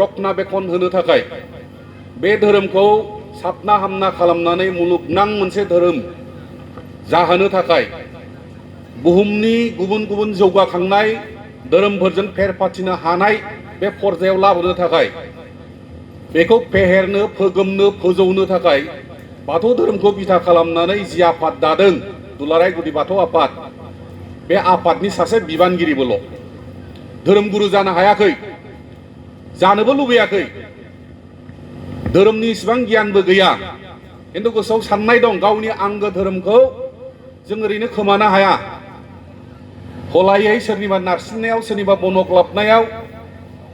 रक्षनाबेक्षन होनो थाखाय बे धोरोमखौ साबना हामना खालामनानै मुलुगनां मोनसे धोरोम जाहोनो थाखाय बुहुमनि गुबुन गुबुन जौगाखांनाय धोरोमफोरजों फेर फाथिनो हानाय बे पर्यायाव लाबोनो थाखाय बेखौ फेहेरनो फोगोमनो फोजौनो थाखाय बाथौ धोरोमखौ बिथा खालामनानै जि आफाद दादों दुलाराय गुदि बाथौ आफाद बे आफादनि सासे बिबानगिरिबोल' धोरोम गुरु जानो हायाखै जानोबो लुबैयाखै धोरोमनि इसिबां गियानबो गैया खिन्थु गोसोआव साननाय दं गावनि आंगो धोरोमखौ जों ओरैनो खोमानो हाया हलायै सोरनिबा नारसिननायाव सोरनिबा बनख्लाबनायाव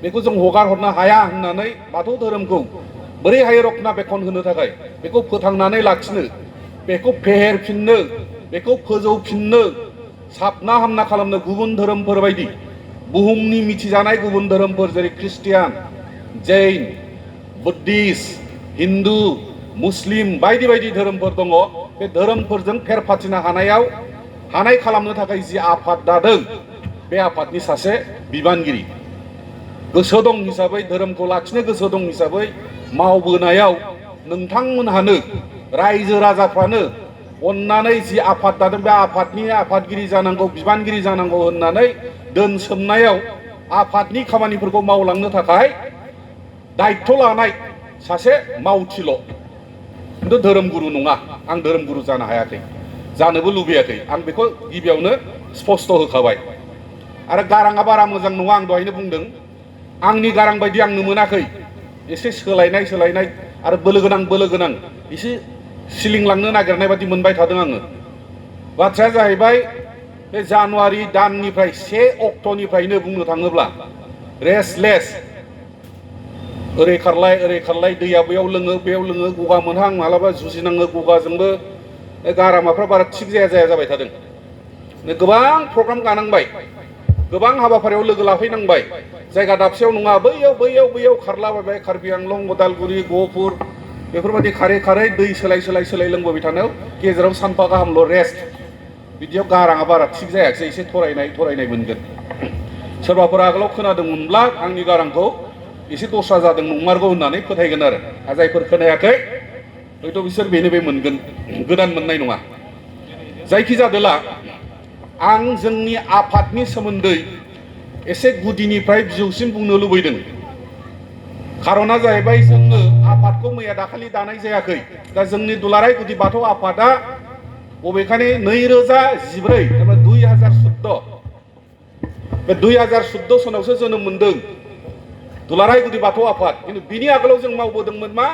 बेखौ जों हगार हरनो हाया होननानै बाथौ धोरोमखौ बोरैहाय रक्षनाबेक्षन होनो थाखाय बेखौ फोथांनानै लाखिनो बेखौ फेहेरफिननो बेखौ फोजौफिननो साबना हामना खालामनो गुबुन धोरोमफोर बायदि बुहुमनि मिथिजानाय गुबुन धोरोमफोर जेरै ख्रिस्टियान जैन बुद्धिस्ट हिन्दु मुस्लिम बायदि बायदि धोरोमफोर दङ बे धोरोमफोरजों फेर फाथिनो हानाय खालामनो थाखाय जि आफाद दादों बे आफादनि सासे बिबानगिरि गोसो दं हिसाबै धोरोमखौ लाखिनो गोसो दं हिसाबै मावबोनायाव नोंथांमोनहानो रायजो राजाफ्रानो अन्नानै जि आफाद दादों बे आफादनि आफादगिरि जानांगौ बिबानगिरि जानांगौ होननानै दोनसोमनायाव आफादनि खामानिफोरखौ मावलांनो थाखाय दायित्व लानाय सासे मावथिल' खिन्थु धोरोम गुरु नङा आं धोरोम गुरु जानो हायाखै जानोबो लुबैयाखै आं बेखौ गिबियावनो स्पष्ट होखाबाय आरो गाराङा बारा मोजां नङा आं दहायनो बुंदों आंनि गारां बायदि आंनो मोनाखै एसे सोलायनाय आरो बोलो गोनां एसे सिलिंलांनो नागिरनाय बादि मोनबाय थादों आङो बाथ्राया जाहैबाय बे जानुवारि दाननिफ्राय 1 अक्ट'निफ्रायनो बुंनो थाङोब्ला रेस्टलेस ओरै खारलाय दैया बैयाव लोङो गगा मोनहां मालाबा जुजिनाङो गगाजोंबो गारामाफ्रा बारा थिग जाया जाबाय थादों गोबां प्रग्राम गानांबाय गोबां हाबाफारियाव लोगो लाफैनांबाय जायगा दाबसेयाव नङा बैयाव खारलाबायबाय कार्बि आंलं उदालगुरि गहपुर बेफोरबायदि खारै दै सोलाय लोंबोबाय थानायाव गेजेराव सानफा गाहामल' रेस्ट बिदियाव गाराङा बारा थिग जायाखिसै एसे थरायनाय मोनगोन सोरबाफोर आगोलाव खोनादोंमोनब्ला आंनि गारांखौ एसे दस्रा जादों नंमारगौ होननानै फोथायगोन आरो जायफोर खोनायाखै हयथ' बिसोर बेनो बे मोनगोन गोदान मोननाय नङा जायखिजादोला आं जोंनि आफादनि सोमोन्दै एसे गुदिनिफ्राय बिजौसिम बुंनो लुबैदों खारना जाहैबाय जोंनो आफादखौ मैया दाखालि दानाय जायाखै दा जोंनि दुलाराय गुदि बाथौ आफादा बबेखानि 2014 2014 बे 2014 सनावसो जोनोम मोनदों दुलाराय गुदि बाथौ आफाद खिन्थु बिनि आगोलाव जों मावबोदोंमोन मा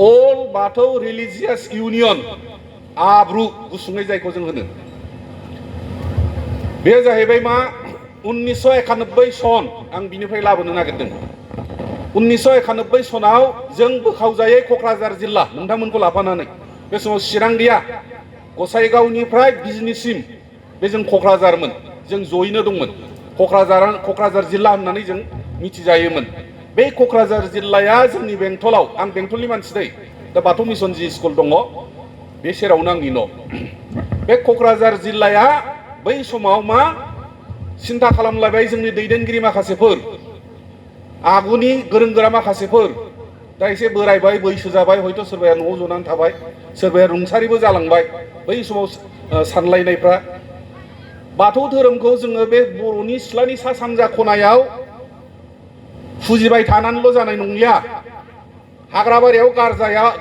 अल बाथौ रिलिजियास इउनियन आब्रु गुसुङै जायखौ जों होनो बे जाहैबाय मा 1991 सन आं बिनिफ्राय लाबोनो नागिरदों 1991 सनाव जों बोखावजायै क'क्राझार जिल्ला नोंथांमोनखौ लाफानानै बे समाव चिरां गैया गसाइगावनिफ्राय बिजनिसिम बे जों क'क्राझारमोन जों जयैनो दंमोन क'क्राझार जिल्ला होननानै जों मिथिजायोमोन बे क'क्राझार जिल्लाया जोंनि बेंटलाव आं बेंटलनि मानसि दै दा बाथौ मिसन जि स्कुल दङ बे सेरावनो आंनि न' बे क'क्राझार जिल्लाया बै समाव मा सिन्था खालामलायबाय जोंनि दैदेनगिरि माखासेफोर आगुनि गोरों गोरा माखासेफोर दा एसे बोरायबाय बैसो जाबाय हयथ' सोरबाया न'आव जनानै थाबाय सोरबाया रुंसारिबो जालांबाय बै समाव सानलायनायफ्रा बाथौ धोरोमखौ जोङो बे बर'नि सिथ्लानि सा सानजा खनायाव फुजिबाय थानानैल' जानाय नंलिया हाग्राबारियाव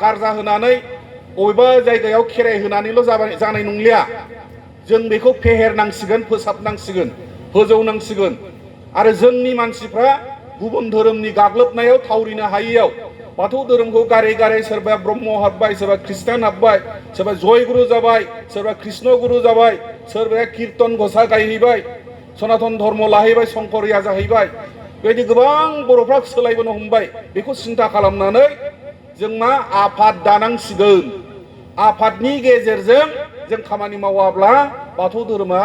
गारजा होनानै बबेबा जायगायाव खेराइ होनानैल' जानाय नंलिया जों बेखौ फेहेरनांसिगोन फोसाबनांसिगोन फोजौनांसिगोन आरो जोंनि मानसिफ्रा गुबुन धोरोमनि गाग्लोबनायाव थावरिनो हायैयाव बाथौ धोरोमखौ गारै सोरबाया ब्रह्म हाबबाय सोरबा ख्रिस्टान हाबबाय सोरबा जयगुरु जाबाय सोरबा कृष्ण गुरु जाबाय सोरबाया कीर्तन घोषा गायहैबाय सनातन धर्म लाहैबाय शंकरिया जाहैबाय बेबायदि गोबां बर'फ्रा सोलायबोनो हमबाय बेखौ सिन्था खालामनानै जों मा आफाद दानांसिगोन आफादनि गेजेरजों जों खामानि मावाब्ला बाथौ धोरोमा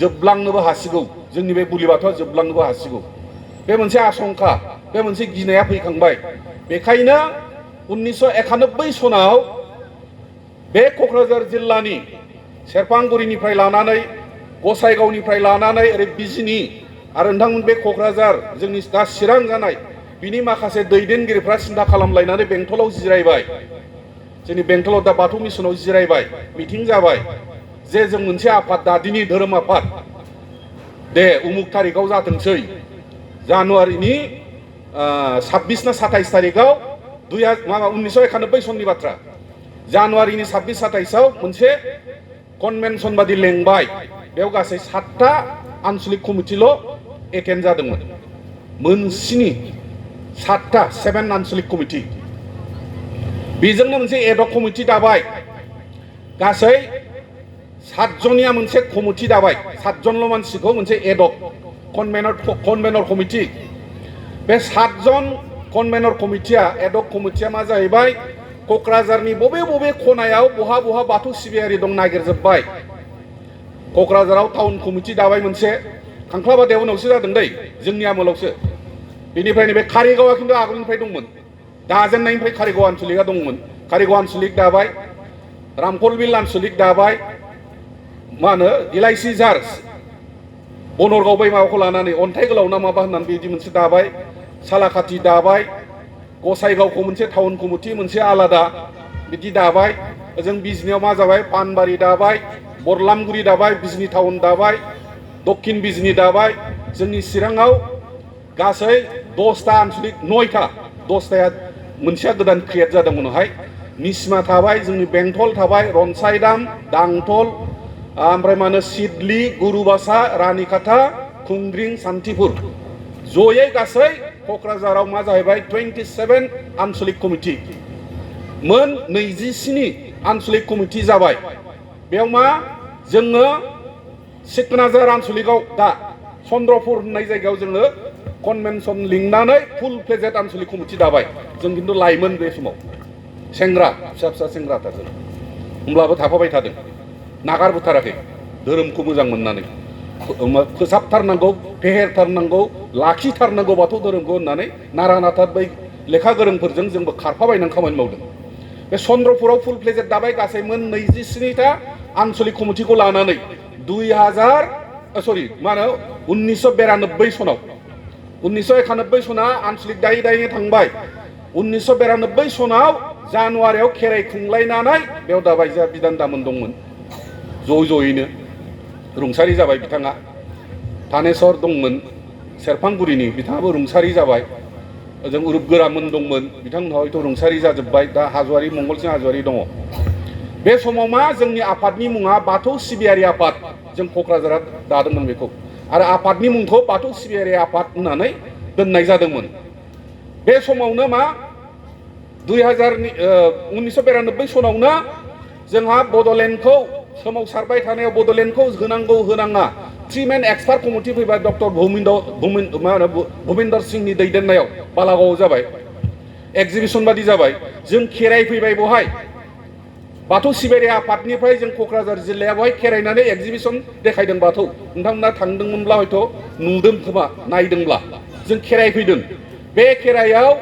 जोबलांनोबो हासिगौ जोंनि बे बुलि बाथौआ जोबलांनोबो हासिगौ बे मोनसे आशंका बे मोनसे गिनाया फैखांबाय बेखायनो 1991 सनाव बे क'क्राझार जिल्लानि सेरफांगुरिनिफ्राय लानानै गसाइगावनिफ्राय लानानै ओरै बिजनि आरो नोंथांमोन बे क'क्राझार जोंनि दा चिरां जानाय बिनि माखासे दैदेनगिरिफ्रा सिन्था खालामलायनानै बेंटलाव जिरायबाय, जोंनि बेंटलाव दा बाथौ मिसनाव जिरायबाय, मिटिं जाबाय जे जों मोनसे आफाद दादिनि धोरोम आफाद दे उमुक थारिखआव जाथोंसै जानुवारिनि 26 ना 27 तारिखआव 1991 सननि बाथ्रा जानुवारिनि 26-27आव मोनसे कनभेनसन बादि लेंबाय, बेयाव गासै 7टा आनसलिक कमिटिल' एटेन्ड जादोंमोन, मोनस्नि 7 आनसलिक कमिटि, बेजोंनो मोनसे एडहक कमिटि दाबाय, गासै 7 जनिया मोनसे कमिटि दाबाय, 7 जनल' मानसिखौ मोनसे एडहक कनभेनर कमिटि। बे 7 जन कनभेनर कमिटिया एडहक कमिटिया मा जाहैबाय, क'क्राझारनि बबे बबे खनायाव बहा बहा बाथौ सिबियारि दं नागिरजोब्बाय। क'क्राझाराव टाउन कमिटि दाबाय मोनसे, खांख्लाबादियाव उनावसो जादों दै, जोंनि आमोलावसो। बेनिफ्राय नैबे कारिगावआ खिन्थु आगोलनिफ्राय दंमोन, दाजेननायनिफ्राय कारिगाव आनसलिकआ दंमोन। कारिगाव आनसलिक दाबाय, रामफलबिल आनसलिक दाबाय, मा होनो इलाइसि जार बनरगाव बै माबाखौ लानानै अन्थाइ गोलाव ना माबा होननानै बिदि मोनसे दाबाय, सालाखाथि दाबाय, गसाइगावखौ मोनसे टाउन कमिटि मोनसे आलादा बिदि दाबाय। ओजों बिजनियाव मा जाबाय, पानबारि दाबाय, बरलामगुरि दाबाय, बिजनि टाउन दाबाय, दक्षिण बिजनि दाबाय। जोंनि चिराङाव गासै 10टा आनसलिक 10टाया मोनसेया गोदान क्रिएट जादों उनावहाय। निसिमा थाबाय, जोंनि बेंटल थाबाय, रनसाइदाम, दांतल, ओमफ्राय मा होनो सिडली, गुरुबासा, रानिखाथा, खुंग्रिं, सान्थिपुर, जयै गासै क'क्राझाराव मा जाहैबाय 27 आनसलिक कमिटि, मोन 27 आनसलिक कमिटि जाबाय। बेयाव मा जोङो सिकनाझार आनसलिकआव दा चन्द्रपुर होननाय जायगायाव जोङो कनभेनसन लिंनानै फुल फ्लेजेड आनसलिक कमिटि दाबाय। जों खिन्थु लाइमोन बे समाव, सेंग्रा फिसा फिसा सेंग्राथार जों, होमब्लाबो थाफाबाय थादों, नागारबोथाराखै धोरोमखौ मोजां मोननानै, फोसाबथारनांगौ, फेहेरथारनांगौ, लाखिथारनांगौ बाथौ धोरोमखौ होननानै नारा नाथा बै लेखा गोरोंफोरजों जोंबो खारफाबायनानै खामानि मावदों। बे चन्द्रपुराव फुल फ्लेजेड दाबाय, गासै मोन 27टा आनसलिक कमिटिखौ लानानै 1992 सनाव 1991 सना आनसलिक दायै दायै थांबाय। 1992 सनाव जानुवारियाव खेराइ खुंलायनानै बेयाव दाबाय जोंहा बिदान दामोन दंमोन, ज'यैनो रुंसारि जाबाय बिथाङा। थानेस्वर दंमोन सेरफांगुरिनि, बिथाङाबो रुंसारि जाबाय। ओजों उरुप गोरामोन दंमोन, बिथांमोनहा हयथ' रुंसारि जाजोब्बाय, दा हाज'वारि मंगलसिं हाज'वारि दङ। बे समाव मा जोंनि आफादनि मुङा बाथौ सिबियारि आफाद, जों क'क्राझाराव दादोंमोन बेखौ, आरो आफादनि मुंखौ बाथौ सिबियारि आफाद होननानै दोननाय जादोंमोन। बे समावनो मा 1992 सनावनो जोंहा बड'लेण्डखौ सोमावसारबाय थानायाव बड'लेण्डखौ होनांगौ होनाङा 3 मेन एक्सपार्ट कमिटि फैबाय। डक्टर भुमिन्दर सिंहनि दैदेननायाव बालागावआव जाबाय, एक्जिबिसन बादि जाबाय। जों खेराइ फैबाय बहाय, बाथौ सिबियारि आफादनिफ्राय जों क'क्राझार जिल्लाया बहाय खेराइनानै एक्जिबिसन देखायदों बाथौ। नोंथांमोना थांदोंमोनब्ला हयथ' नुदों खोमा, नायदोंब्ला जों खेराइ फैदों। बे खेराइयाव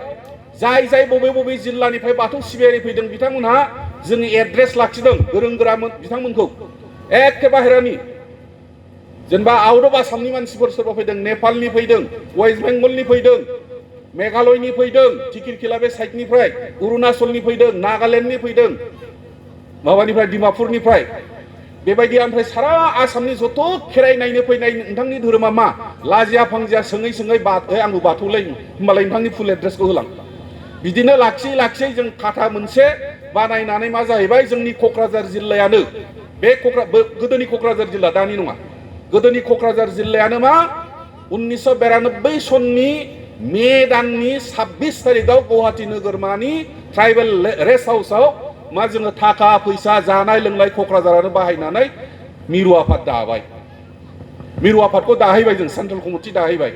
जाय जाय बबे बबे जिल्लानिफ्राय बाथौ सिबियारि फैदों बिथांमोनहा जोंनि एड्रेस लाखिदों, गोरों गोरामोन बिथांमोनखौ, एखे बाहेरानि जेनेबा आउट अफ आसामनि मानसिफोर सोरबा फैदों, नेपालनि फैदों, वेस्ट बेंगलनि फैदों, मेघालयनि फैदों, तिकिरकिला बे साइडनिफ्राय, अरुणाचलनि फैदों, नागालेण्डनि फैदों, माबानिफ्राय डिमापुरनिफ्राय, बेबायदि ओमफ्राय सारा आसामनि जथ' खेराइ नायनो फैनाय नोंथांनि धोरोमा मा, लाजिया फांजिया सोङै सोङै आंबो बाथौलै, होमबालाय नोंथांनि फुल एड्रेसखौ होलां। बिदिनो लाखियै लाखियै जों खाथा मोनसे बानायनानै मा जाहैबाय, जोंनि क'क्राझार जिल्लायानो, बे गोदोनि क'क्राझार जिल्ला, दानि नङा, गोदोनि क'क्राझार जिल्लायानो मा 1992 सननि मे दाननि 26 तारिखआव गुवाहाटि नोगोरमानि ट्राइबेल रेस्ट हाउसआव मा जोङो थाखा फैसा जानाय लोंनाय क'क्राझारानो बाहायनानै मिरु आफाद दाबाय। मिरु आफादखौ दाहैबाय, जों सेन्ट्रेल कमिटि दाहैबाय।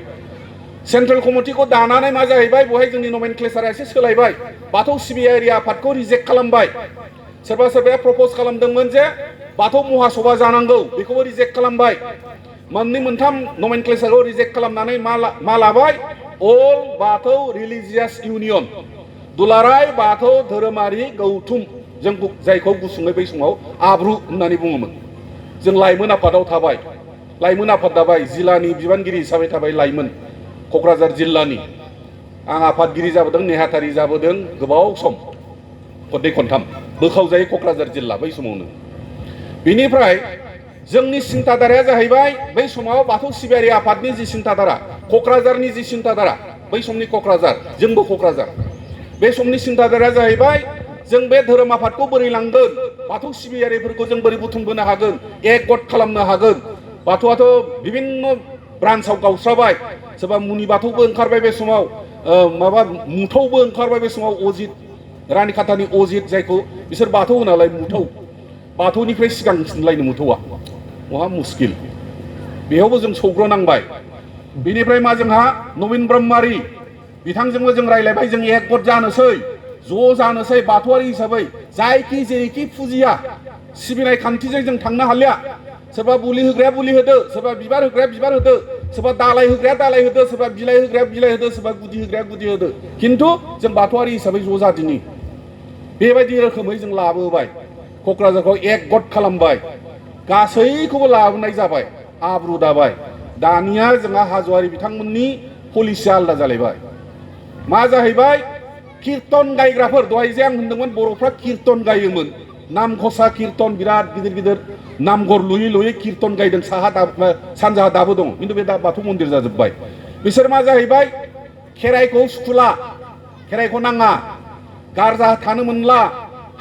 सेन्ट्रेल कमिटिखौ दानानै मा जाहैबाय, बहाय जोंनि नमेनक्लेचारा एसे सोलायबाय, बाथौ सिबियारि आफादखौ रिजेक्ट खालामबाय। सोरबा सोरबाया प्रप'ज खालामदोंमोन जे बाथौ महासभा जानांगौ, बेखौबो रिजेक्ट खालामबाय। मोननै मोनथाम नमेनक्लेचारखौ रिजेक्ट खालामनानै मा लाबाय, अल बाथौ रिलिजियास इउनियन, दुलाराय बाथौ धोरोमारि गौथुम, जों जायखौ गुसुङै बै समाव आब्रु होननानै बुङोमोन। जों लाइमोन आफादाव थाबाय। लाइमोन आफाद दाबाय जिल्लानि बिबानगिरि हिसाबै थाबाय लाइमोन क'क्राझार जिल्लानि आं आफादगिरि जाबोदों नेहाथारि जाबोदों गोबाव सम खननै खनथाम बोखावजायो क'क्राझार जिल्ला बै समावनो बेनिफ्राय जोंनि सिन्ताधाराया जाहैबाय बै समाव बाथौ सिबियारि आफादनि जि सिन्ताधारा क'क्राझारनि जि सिन्ताधारा बै समनि क'क्राझार जोंबो क'क्राझार बे समनि सिन्ताधाराया जाहैबाय जों बे धोरोम आफादखौ बोरै लांगोन बाथौ सिबियारिफोरखौ जों बोरै बुथुमबोनो हागोन एक गट खालामनो हागोन बाथौआथ' बिभिन्न ब्रान्सआव गावस्राबाय सोरबा मुनि बाथौबो ओंखारबाय बे समाव माबा मुथौबो ओंखारबाय बे समाव अजित रानिखाथानि अजित जायखौ बिसोर बाथौ होनालाय मुथौ बाथौनिफ्राय सिगांसिनलायनो मुथौआ महा मुस्किल बेयावबो जों सौग्रनांबाय बेनिफ्राय मा जोंहा नवीन ब्रह्मारि बिथांजोंबो जों रायलायबाय जों एक गट जानोसै ज' जानोसै बाथौआरि हिसाबै जायखि जेरैखि फुजिया सिबिनाय खान्थिजों जों थांनो हालिया सोरबा बुलि होग्राया बुलि होदो सोरबा बिबार होग्राया बिबार होदो सोरबा दालाय होग्राया दालाय होदो सोरबा बिलाइ होग्राया बिलाइ होदो सोरबा गुदि होग्राया गुदि होदो खिन्थु जों बाथौआरि हिसाबै ज' जादिनि बेबायदि रोखोमै जों लाबोबाय क'क्राझारखौ एक गट खालामबाय गासैखौबो लाबोनाय जाबाय आब्रु दाबाय दानिया जोंहा हाज'वारि बिथांमोननि पलिसिया आलादा जालायबाय मा जाहैबाय कीर्तन गायग्राफोर दहाय जे आं होनदोंमोन बर'फ्रा कीर्तन गायोमोन नाम घोषा कीर्तन बिराद गिदिर गिदिर नामघर लुयै लुयै कीर्तन गायदों सानजाहा दाबो दं खिन्थु बे दा बाथौ मन्दिर जाजोब्बाय बिसोर मा जाहैबाय खेराइखौ सुखुला खेराइखौ नाङा गारजा थानो मोनला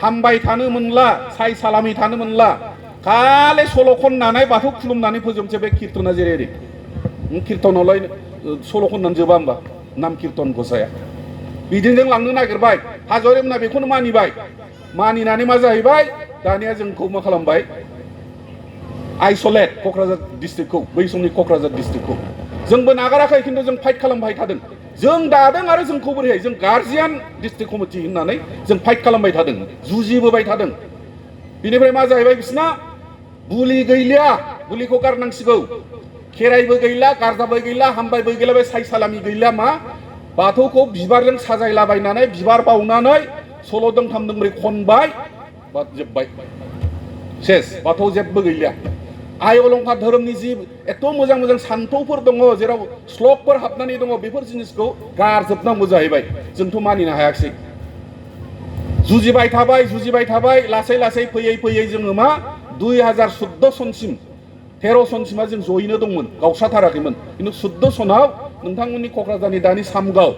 हामबाय थानो मोनला साय सालामि थानो मोनला खालि सल' खननानै बाथौ खुलुमनानै फोजोबसै बे कीर्तना जेरै कीर्तनावलाय सल' खननानै जोबा होमबा नाम कीर्तन घोषाया बिदिजों लांनो नागिरबाय हाज'वारि मोना बेखौनो मानिबाय मानिनानै मा जाहैबाय दानिया जोंखौ मा खालामबाय आइसलेट क'क्राझार डिस्ट्रिक्टखौ बै समनि क'क्राझार डिस्ट्रिक्टखौ जोंबो नागाराखै खिन्थु जों फाइट खालामबाय थादों जों दादों आरो जोंखौ बोरैहाय जों गार्जियान डिस्ट्रिक्ट कमिटि होननानै जों फाइट खालामबाय थादों जुजिबोबाय थादों बिनिफ्राय मा जाहैबाय बिसना बुलि गैलिया बुलिखौ गारनांसिगौ खेराइबो गैला गारजाबो गैला हामबायबो गैला बे साय सालामि गैला मा बाथौखौ बिबारजों साजायलाबायनानै बिबार बावनानै सल' दोंथाम दोंब्रै खनबाय बा जोब्बाय सेस बाथौ जेबो गैलिया आइ अलंकार धोरोमनि जि एथ' मोजां मोजां सान्थौफोर दङ जेराव श्लकफोर हाबनानै दङ बेफोर जिनिसखौ गारजोबनांगौ जाहैबाय जोंथ' मानिनो हायाखिसै जुजिबाय थाबाय लासै लासै फैयै फैयै जोङो मा 2014 सनसिम 13 सनसिमा जों जयैनो दंमोन गावस्राथाराखैमोन खिन्थु 14 सनाव नोंथांमोननि क'क्राझारनि दानि सामगाव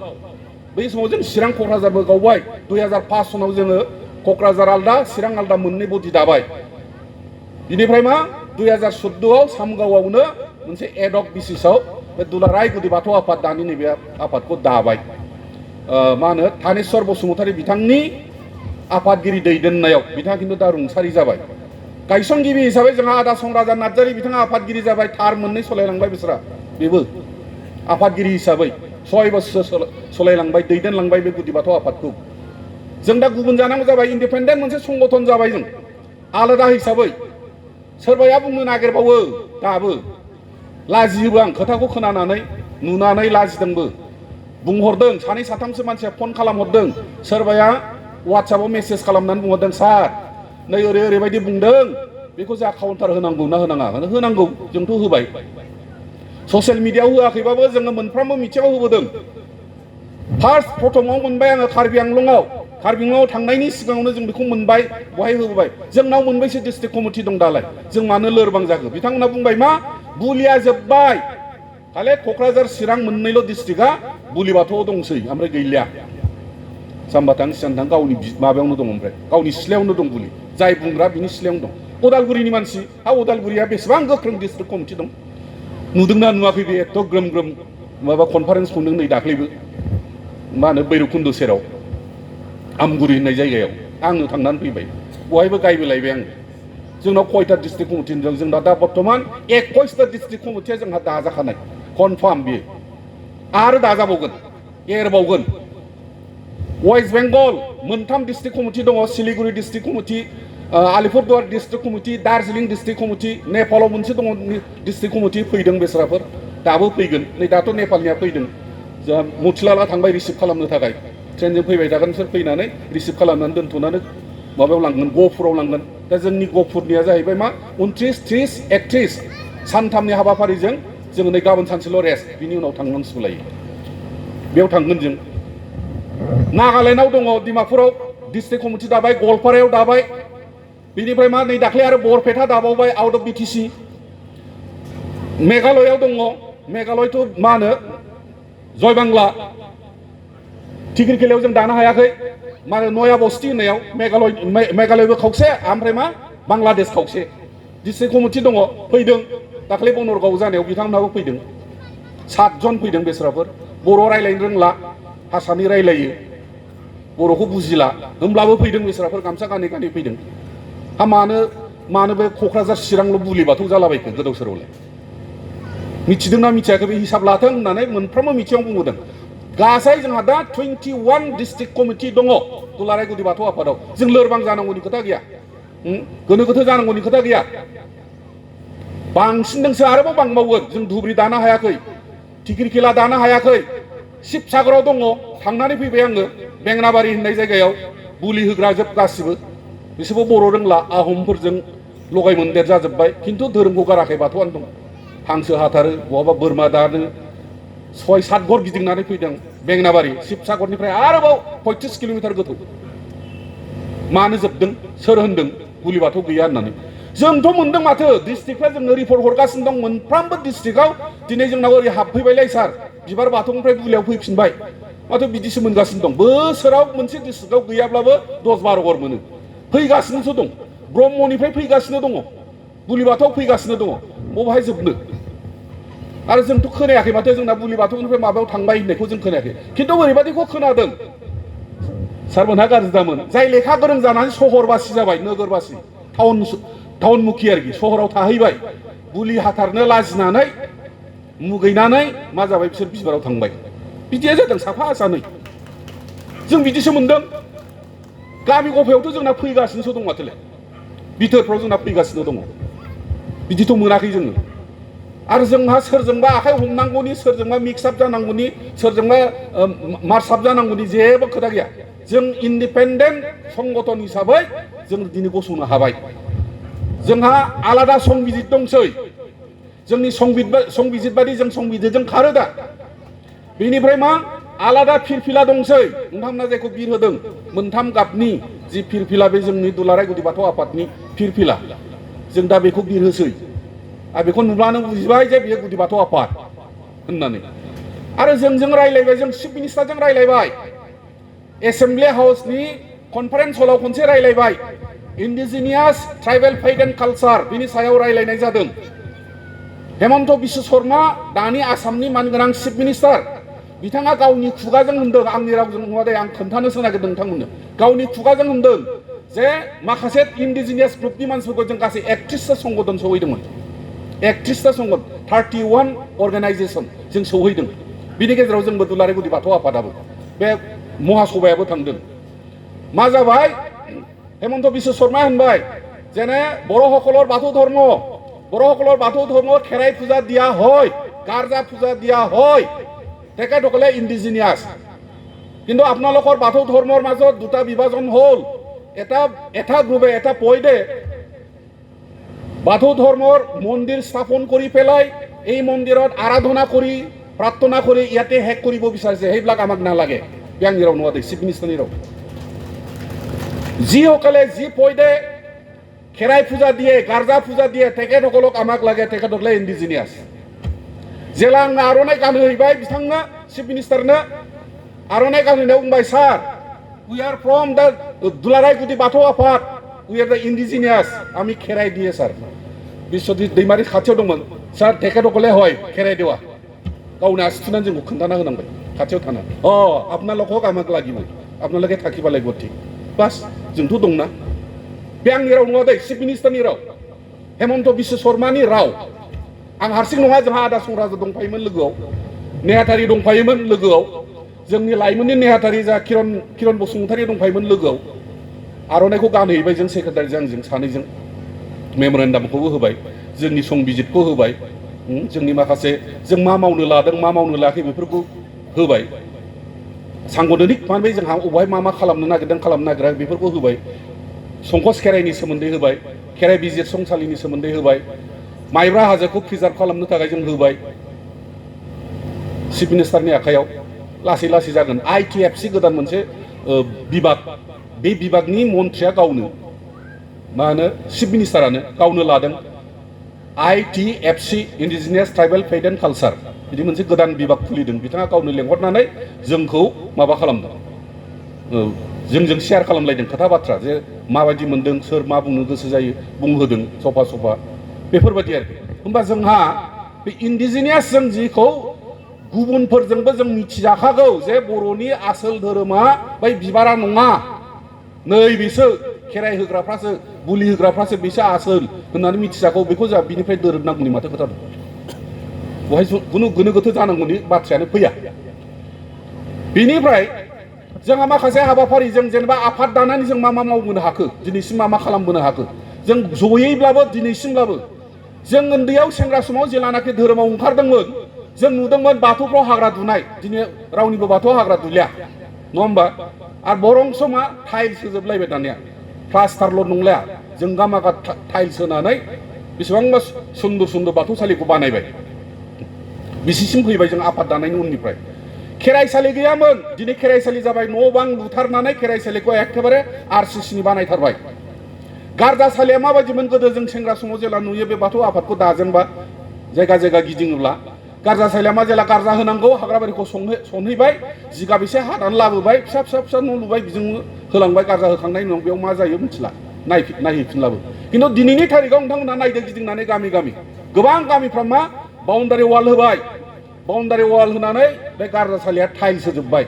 बै समाव जों चिरां क'क्राझारबो गावबाय 2005 सनाव जोङो क'क्राझार आलदा चिरां आलदा मोननै बदि दाबाय बिनिफ्राय मा 2014 आव सामगावआवनो मोनसे एडक बेसिसआव बे दुलाराय गुदि बाथौ आफाद दानि नैबे आफादखौ दाबाय मा होनो थानेश्वर बसुमतारी बिथांनि आफादगिरि दैदेननायाव बिथाङा खिन्थु दा रुंसारि जाबाय गायसनगिरि हिसाबै जोंहा आदा संराजा नार्जारी बिथाङा आफादगिरि जाबाय थार मोननै सलायलांबाय बिसोरा बेबो आफादगिरि हिसाबै 6 बोसोर सलायलांबाय दैदेनलांबाय बे गुदि बाथौ आफादखौ जों दा गुबुन जानांगौ जाबाय इन्डिपेन्डेन्ट मोनसे संगठन जाबाय जों आलादा हिसाबै सोरबाया बुंनो नागिरबावो दाबो लाजियोबो आं खोथाखौ खोनानानै नुनानै लाजिदोंबो बुंहरदों सानै साथामसो मानसिया फन खालामहरदों सोरबाया वाट्सएपआव मेसेज खालामनानै बुंहरदों सार नै ओरैबायदि बुंदों बेखौ जोंहा काउन्टार होनांगौ ना होनाङा होनांगौ जोंथ' होबाय ससियेल मिडियायाव होआखैबाबो जोङो मोनफ्रोमबो मिथिङाव होबोदों फार्स्ट प्रथमाव मोनबाय आङो कार्बि आंलंआव थांनायनि सिगाङावनो जों बेखौ मोनबाय बहाय होबोबाय जोंनाव मोनबैसो डिस्ट्रिक्ट कमिटि दं दालाय जों मानो लोरबां जाखो बिथांमोना बुंबाय मा बुलिया जोब्बाय खालि क'क्राझार चिरां मोननैल' डिस्ट्रिक्टआ बुलि बाथौआव दंसै ओमफ्राय गैलिया जाम्बाथां सिजानथां गावनि माबायावनो दं ओमफ्राय गावनि सिथ्लायावनो दं बुलि जाय बुंग्रा बिनि सिथ्लायावनो दं उदालगुरिनि मानसि उदालगुरिया बेसेबां गोख्रों डिस्ट्रिक्ट कमिटि दं नुदोंना नुवाखै बे एथ' ग्रोम ग्रोम माबा कनफारेन्स खुंदों नै दाख्लैबो मा होनो भैरबकुन्द सेराव आमगुरि होननाय जायगायाव आंनो थांनानै फैबाय बहायबो गायबोलायबाय आङो जोंनाव खयथा डिस्ट्रिक्ट कमिटि दं जोंना दा बर्तमान 21टा डिस्ट्रिक्ट कमिटिया जोंहा दाजाखानाय कनफार्म बेयो आरो दाजाबावगोन एरबावगोन वेस्ट बेंगल मोनथाम डिस्ट्रिक्ट कमिटि दङ Siliguri district committee Alipurduar district committee Darjeeling district committee नेपालाव मोनसे दङ डिस्ट्रिक्ट कमिटि फैदों बेसराफोर दाबो फैगोन नै दाथ' नेपालनिया फैदों जोंहा मथिलाला थांबाय रिसिभ खालामनो थाखाय ट्रेनजों फैबाय थागोन बिसोर फैनानै रिसिभ खालामनानै दोनथ'नानै माबायाव लांगोन गहपुराव लांगोन दा जोंनि गहपुरनिया जाहैबाय मा 29, 30, 31 सानथामनि हाबाफारिजों जोङो नै गाबोन सानसेल' रेस्ट बिनि उनाव थांनांसिगौलायो बेयाव थांगोन जों नागालेण्डआव दङ डिमापुराव डिस्ट्रिक्ट कमिटि दाबाय गवालपारायाव दाबाय बिनिफ्राय मा नै दाख्लै आरो बरपेटा दाबावबाय आउट अफ बिटिसि मेघालयआव दङ मेघालयथ' मा होनो जयबांला थिख्रिखेलायाव जों दानो हायाखै मा होनो नया बस्ति होननायाव मेघालयबो खावसे ओमफ्राय मा बांलादेश खावसे डिस्ट्रिक्ट कमिटि दङ फैदों दाख्लै बनरगाव जानायाव बिथांमोनहाबो फैदों 7 जन फैदों बेसराफोर बर' रायलायनो रोंला हारसानि रायलायो बर'खौ बुजिला होमब्लाबो फैदों बेसराफोर गामसा गानै गानै फैदों हा मानो बे क'क्राझार चिरांल' बुलि बाथौ जालाबायखो गोदाव सोरावलाय मिथिदोंना मिथियाखै बे हिसाब लाथों होननानै मोनफ्रोमबो मिथिङाव बुंबोदों गासै जोंहा दा 21 डिस्ट्रिक्ट कमिटि दङ दुलाराय गुदि बाथौ आफादाव जों लोरबां जानांगौनि खोथा गैया गोनो गोथो जानांगौनि खोथा गैया बांसिन नोंसो आरोबाव बांबावगोन जों धुबुरि दानो हायाखै थिख्रिखेला दानो हायाखै शिबसागराव दङ थांनानै फैबाय आङो बेंनाबारि होननाय जायगायाव बुलि होग्रा जोब गासिबो बिसोरबो बर' रोंला आहमफोरजों लगाय मोनदेर जाजोब्बाय खिन्थु धोरोमखौ गाराखै बाथौआनो दं हांसो हाथारो बहाबा बोरमा दानो 6-7 घर गिदिंनानै फैदों बेंनाबारि शिबसागरनिफ्राय आरोबाव 35 किल'मिटार गोथौ मानो जोबदों सोर होनदों बुलि बाथौ गैया होननानै जोंथ' मोनदों माथो डिस्ट्रिक्टफ्रा जोंनो रिपर्ट हरगासिनो दं मोनफ्रोमबो डिस्ट्रिक्टआव दिनै जोंनाव ओरै हाबफैबायलाय सार बिबार बाथौनिफ्राय बुलियाव फैफिनबाय माथो बिदिसो मोनगासिनो दं बोसोराव मोनसे डिस्ट्रिक्टआव गैयाब्लाबो 10-12 घर मोनो फैगासिनोसो दं ब्रह्मनिफ्राय फैगासिनो दङ बुलि बाथौआव फैगासिनो दङ बबेहाय जोबनो आरो जोंथ' खोनायाखै माथो जोंना बुलि बाथौनिफ्राय माबायाव थांबाय होननायखौ जों खोनायाखै खिन्थु ओरैबायदिखौ खोनादों सारमोनहा गाज्रि दामोन जाय लेखा गोरों जानानै सहरबासि जाबाय नोगोरबासि टाउनमुखि आरोखि सहराव थाहैबाय बुलि हाथारनो लाजिनानै मुगैनानै मा जाबाय बिसोर बिबाराव थांबाय बिदिया जादों साफा सानै जों बिदिसो मोनदों गामि गफायावथ' जोंना फैगासिनोसो दं माथोलाय बिथोरफ्राव जोंना फैगासिनो दङ बिदिथ' मोनाखै जोङो आरो जोंहा सोरजोंबा आखाइ हमनांगौनि सोरजोंबा मिक्सआप जानांगौनि सोरजोंबा मार्चआप जानांगौनि जेबो खोथा गैया जों इन्डिपेन्डेन्ट संगठन हिसाबै जों दिनै गसंनो हाबाय जोंहा आलादा संबिजित दंसै जोंनि संबिजित बादि जों संबिजितजों खारो दा बेनिफ्राय मा आलादा फिरफिला दंसै नोंथांमोना जायखौ बिर होदों मोनथाम गाबनि जि फिरफिला बे जोंनि दुलाराय गुदि बाथौ आफादनि फिरफिला जों दा बेखौ बिर होसै आरो बेखौ नुब्लानो बुजिबाय जे बेयो गुदि बाथौ आफाद होननानै आरो जोंजों रायलायबाय जों चिफ मिनिस्टारजों रायलायबाय एसेम्बलि हाउसनि कनफारेन्स हलाव खनसे रायलायबाय इन्डिजिनियास ट्राइबेल फेथ एन्ड कालचार बिनि सायाव रायलायनाय जादों हेमन्त बिश्व शर्मा दानि आसामनि मानगोनां चिफ मिनिस्टार बिथाङा गावनि खुगाजों होनदों आंनि रावजों नङा दे आं खोन्थानोसो नागिरदों नोंथांमोननो गावनि खुगाजों होनदों जे माखासे इन्डिजिनियास ग्रुपनि मानसिफोरखौ जों गासै 31टा संगठन सहैदोंमोन 31टा संगठन 31 अर्गानाइजेसन जों सहैदों बिनि गेजेराव जोंबो दुलाराय गुदि बाथौ आफादाबो बे महासभायाबो थांदों मा जाबाय हेमन्त बिश्व शर्मा होनबाय जेने बर'সকলৰ বাথৌ ধৰ্ম খেৰাই পূজা দিয়া হয় গাৰ্জা পূজা দিয়া হয় তেখেতসকলে ইণ্ডিজিনিয়াছ কিন্তু আপোনালোকৰ বাথৌ ধৰ্মৰ মাজত দুটা বিভাজন হ'ল এটা গ্ৰুপে এটা পইডে বাথৌ ধৰ্মৰ মন্দিৰ স্থাপন কৰি পেলাই এই মন্দিৰত আৰাধনা কৰি প্ৰাৰ্থনা কৰি ইয়াতে শেষ কৰিব বিচাৰিছে সেইবিলাক আমাক নালাগে ব্যাংনি ৰাও নোৱা দে চিফ মিনিষ্টাৰনি ৰাও যিসকলে যি পইডে খেৰাই পূজা দিয়ে গাৰ্জা পূজা দিয়ে তেখেতসকলক আমাক লাগে তেখেতসকলে ইণ্ডিজিনিয়াছ जेला आंनो आर'नाइ गानहोहैबाय बिथांनो चिफ मिनिस्टारनो आर'नाइ गानहोनायाव बुंबाय सार वी आर फ्रम द दुलाराय गुदि बाथौ आफाद वी आर द इन्डिजिनियास आमी खेराइ दिए सार बिश्वजित दैमारि खाथियाव दंमोन सार तेखेतসকলে হয় खेराइ देवा गावनो आसि थुनानै जोंखौ खोन्थाना होनांबाय खाथियाव थानानै आपनालोকক आमाक লাগিব आपनालोके थाखिबा লাগিব ঠিক बास जोंथ' दंना बे आंनि राव नङा दै चिफ मिनिस्टारनि राव हेमन्त बिश्व शर्मानि राव आं हारसिं नङा जोंहा आदा संराजा दंफायोमोन लोगोआव नेहाथारि दंफायोमोन लोगोआव जोंनि लाइमोननि नेहाथारि जा किरण बसुमतारी दंफायोमोन लोगोआव आर'नाइखौ गानहैबाय जों सेक्रेटारिजों आंजों सानैजों मेमरेन्डामखौबो होबाय जोंनि संबिजितखौ होबाय जोंनि माखासे जों मा मावनो लादों मा मावनो लायाखै बेफोरखौ होबाय सांगठनिक माने जोंहा अबेहाय मा खालामनो नागिरदों खालामनो नागिरा बेफोरखौ होबाय संकस खेराइनि सोमोन्दै होबाय खेराइ बिजिरसंसालिनि सोमोन्दै होबाय माइब्रा हाजोखौ प्रिजार्भ खालामनो थाखाय जों होबाय चिफ मिनिस्टारनि आखायाव लासै लासै जागोन ITFC गोदान मोनसे बिभाग बे बिभागनि मन्थ्रिया गावनो मा होनो चिफ मिनिस्टारानो गावनो लादों ITFC इन्डिजिनियास ट्राइबेल फेथ एन्ड कालचार बिदि मोनसे गोदान बिभाग खुलिदों बिथाङा गावनो लेंहरनानै जोंखौ माबा खालामदों जोंजों शेयार खालामलायदों खोथा बाथ्रा जे माबायदि मोनदों सोर मा बुंनो गोसो जायो बुंहोदों सफा सफा बेफोरबायदि आरोखि होमबा जोंहा बे इन्डिजिनियास जों जिखौ गुबुनफोरजोंबो जों मिथिजाखागौ जे बर'नि आसोल धोरोमा बै बिबारा नङा नै बिसो खेराइ होग्राफ्रासो बुलि होग्राफ्रासो बिसो आसोल होननानै मिथिजागौ बेखौ जोंहा बिनिफ्राय दोरोदनांगौनि माथो खोथा दं बहाय खुनु गोनो गोथो जानांगौनि बाथ्रायानो फैया बिनिफ्राय जोंहा माखासे हाबाफारिजों जेनेबा आफाद दानानै जों मा मा मावबोनो हाखो दिनैसिम मा मा खालामबोनो हाखो जों जयैब्लाबो दिनैसिमब्लाबो जों उन्दैयाव सेंग्रा समाव जेलानाखि धोरोमाव ओंखारदोंमोन जों नुदोंमोन बाथौफ्राव हाग्रा दुनाय दिनै रावनिबो बाथौआव हाग्रा दुलिया नङा होमबा आरो बरंस मा टाइल्स होजोबलायबाय दानिया प्लास्टारल' नंलाया जोंगा मागा टाइल्स होनानै बेसेबांबा सुन्दर सुन्दर बाथौसालिखौ बानायबाय बिसिसिम फैबाय जों आफाद दानायनि उननिफ्राय खेराइसालि गैयामोन दिनै खेराइसालि जाबाय न' बां लुथारनानै खेराइसालिखौ एखेबारे RCCनि बानायथारबाय गारजासालिया माबायदिमोन गोदो जों सेंग्रा समाव जेला नुयो बे बाथौ आफादखौ दाजेनबा जायगा जायगा गिदिङोब्ला गारजासालिया मा जेला गारजा होनांगौ हाग्राबारिखौ सनहैबाय जिगाब एसे हानानै लाबोबाय फिसा फिसा फिसा न' लुबाय बिजों होलांबाय गारजा होखांनायनि उनाव बेयाव मा जायो मिथिला नायहैफिनलाबो खिन्थु दिनैनि थारिखआव नोंथांमोनहा नायदो गिदिंनानै गामि गामि गोबां गामिफ्रा मा बाउन्डारि वाल होबाय बाउन्डारि वाल होनानै बे गारजासालिया टाइल्स होजोबबाय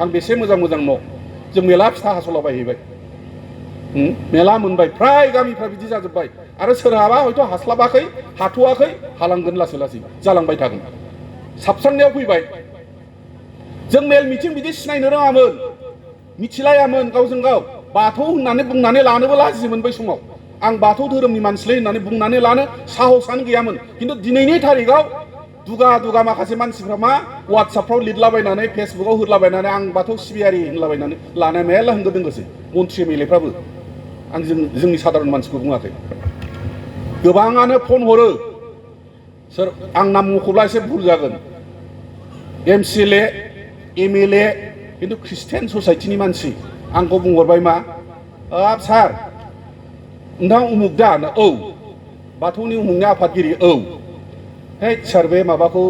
आं बेसे मोजां मोजां न' जों मेला फिथा हास'लाबायहैबाय मेला मोनबाय फ्राय गामिफ्रा बिदि जाजोब्बाय आरो सोरहाबा हयथ' हास्लाबाखै हाथ'वाखै हालांगोन लासै लासै जालांबाय थागोन साबस्रांनायाव फैबाय जों मेल मिथिं बिदि सिनायनो रोङामोन मिथिलायामोन गावजों गाव बाथौ होननानै बुंनानै लानोबो लाजियोमोन बै समाव आं बाथौ धोरोमनि मानसिलै होननानै बुंनानै लानो साहसआनो गैयामोन खिन्थु दिनैनि थारिखआव दुगा दुगा माखासे मानसिफ्रा मा वाट्सएपफ्राव लिरलाबायनानै फेसबुकाव होलाबायनानै आं बाथौ सिबियारि होनलाबायनानै लानाय मेरला होंगो दोंगोसै मन्थ्रि MLAफ्राबो आं जोंनि साधारन मानसिखौ बुङाखै गोबाङानो फन हरो सोर आं नाम मख'ब्ला एसे भुल जागोन MCLA MLA खिन्थु ख्रिस्टियान ससाइटिनि मानसि आंखौ बुंहरबाय मा हाब सार नोंथां उमुक दा औ बाथौनि उमुकनि आफादगिरि औ है सार बे माबाखौ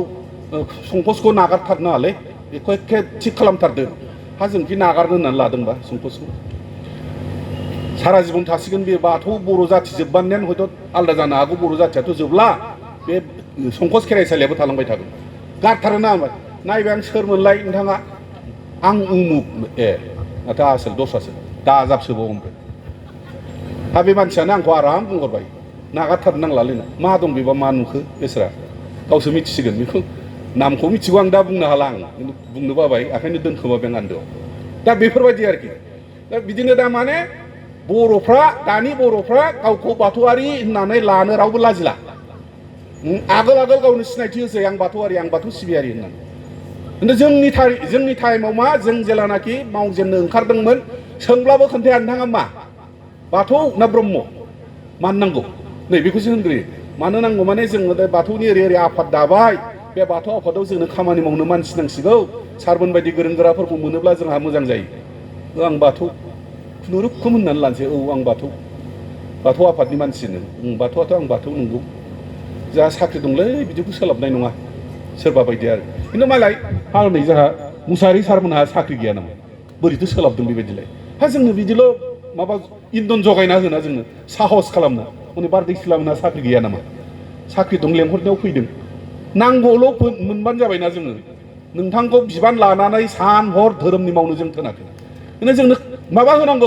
संकसखौ नागारथारनाङालै बेखौ एखे थिग खालामथारदो हा जोंखि नागारनो होननानै लादोंबा संकसखौ सारा जीवन थासिगोन बे बाथौ बर' जाथि जोब्बानो हयथ' आलदा जानो हागौ बर' जाथियाथ' जोबला बे संकस खेराइसालियाबो थालांबाय थागोन गारथारो ना होनबाय नायबाय आं सोरमोनलाय नोंथाङा आं उमुक नाथाय आसोल दस्रासो दाजाबसोबाव ओमफ्राय हा बे मानसियानो आंखौ आराम बुंहरबाय नागारथारनो नांलालै ना मा दं बेबा मा नुखो बेसोरा गावसो मिथिसिगोन बेखौ नामखौ मिथिगौ आं दा बुंनो हाला आं बुंनो बाबाय ओंखायनो दोनखोमाबाय आं आन्दोआव दा बेफोरबायदि आरोखि दा बिदिनो दा माने दानि बर'फ्रा गावखौ बाथौआरि होननानै लानो रावबो लाजिला आगोल आगोल गावनो सिनायथि होसै आं बाथौआरि आं बाथौ सिबियारि होननानै खिन्थु जोंनि टाइमाव मा जों जेलानाखि मावजेननो ओंखारदोंमोन सोंब्लाबो खोन्थाया नोंथाङा मा बाथौ ना ब्रह्म मानो नांगौ नै बेखौसो होनग्रोयो मानो नांगौ माने जोङो दा बाथौनि ओरै ओरै आफाद दाबाय बे बाथौ आफादाव जोंनो खामानि मावनो मानसि नांसिगौ सारमोन बायदि गोरों गोराफोरखौ मोनोब्ला जोंहा मोजां जायो आं बाथौ खुनुरुखुम होननानै लानोसै औ आं बाथौ आफादनि मानसिनो बाथौआथ' आं बाथौ नंगौ जोंहा साख्रि दंलै बिदिखौ सोलाबनाय नङा सोरबा बायदि आरो खिन्थु मालाय नै जोंहा मुसाहारि सारमोनहा साख्रि गैया नामा बोरैथो सोलाबदों बेबायदिलाय हा जोंनो बिदिल' माबा इन्धन जगायना होना जोंनो साहस खालामना माने बारदै सिख्लामोनहा साख्रि गैया नामा साख्रि दं लेंहरनायाव फैदों नांगौल' मोनबानो जाबायना जोङो नोंथांखौ बिबान लानानै सान हर धोरोमनि मावनो जों थोनाखै जोंनो माबा होनांगौ